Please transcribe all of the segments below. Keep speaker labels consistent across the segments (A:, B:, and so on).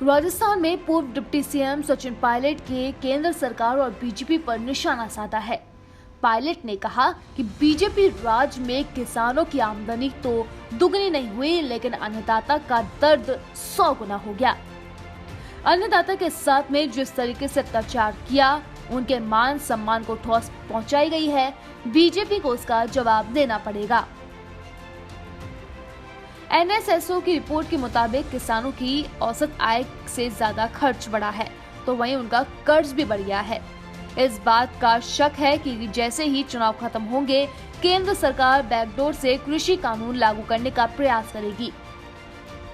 A: राजस्थान में पूर्व deputy CM Sachin Pilot के केंद्र सरकार और बीजेपी पर निशाना साधा है। पायलट ने कहा कि बीजेपी राज में किसानों की आमदनी तो दुगनी नहीं हुई, लेकिन अन्नदाता का दर्द 100 गुना हो गया। अन्नदाता के साथ में जिस तरीके से अत्याचार किया, उनके मान सम्मान को ठोस पहुंचाई गई है। बीजेपी को उसका जवाब देना पड़ेगा। एनएसएसओ की रिपोर्ट के मुताबिक किसानों की औसत आय से ज्यादा खर्च बढ़ा है, तो वहीं उनका कर्ज भी बढ़ गया है। इस बात का शक है कि जैसे ही चुनाव खत्म होंगे, केंद्र सरकार बैकडोर से कृषि कानून लागू करने का प्रयास करेगी।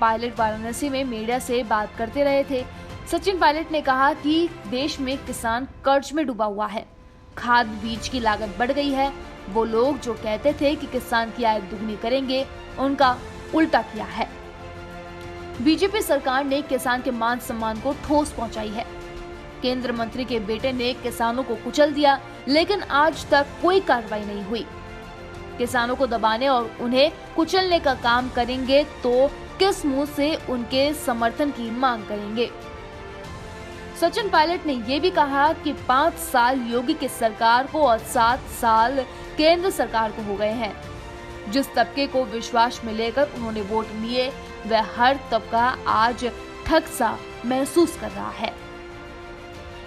A: पायलट वाराणसी में मीडिया से बात करते रहे थे। सचिन पायलट ने कहा कि देश में किसान कर्ज में डूबा हुआ है, खाद बीज की लागत बढ़ गई है। वो लोग जो कहते थे कि किसान की आय दुगनी करेंगे, उनका उल्टा किया है। बीजेपी सरकार ने किसान के मान सम्मान को ठोस पहुंचाई है। केंद्र मंत्री के बेटे ने किसानों को कुचल दिया, लेकिन आज तक कोई कार्रवाई नहीं हुई। किसानों को दबाने और उन्हें कुचलने का काम करेंगे तो किस मुंह से उनके समर्थन की मांग करेंगे। सचिन पायलट ने यह भी कहा कि 5 साल योगी की सरकार को और 7 साल केंद्र सरकार को हो गए हैं। जिस तबके को विश्वास में लेकर उन्होंने वोट लिए, वह हर तबका आज ठग सा महसूस कर रहा है।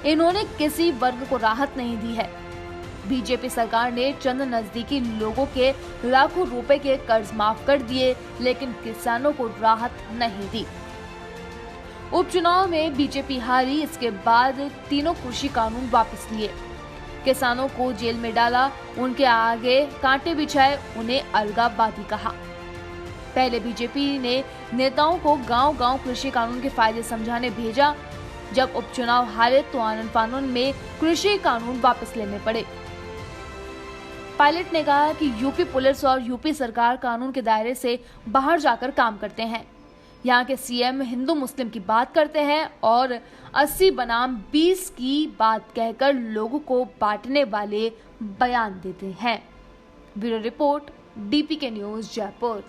A: इन्होंने किसी वर्ग को राहत नहीं दी है। बीजेपी सरकार ने चंद नजदीकी लोगों के लाखों रुपए के कर्ज माफ कर दिए, लेकिन किसानों को राहत नहीं दी। उपचुनाव में बीजेपी हारी, इसके बाद तीनों कृषि कानून वापस लिए, किसानों को जेल में डाला, उनके आगे कांटे बिछाए, उन्हें अलगाववादी कहा। पहले बीजेपी ने नेताओं को गांव-गांव कृषि कानून के फायदे समझाने भेजा। जब उपचुनाव हारे तो आनन फानन में कृषि कानून वापस लेने पड़े। पायलट ने कहा कि यूपी पुलिस और यूपी सरकार कानून के दायरे से बाहर जाकर काम करते हैं। यहाँ के सीएम हिंदू मुस्लिम की बात करते हैं और 80 बनाम 20 की बात कहकर लोगों को बांटने वाले बयान देते हैं। Bureau report, DPK news, Jaipur.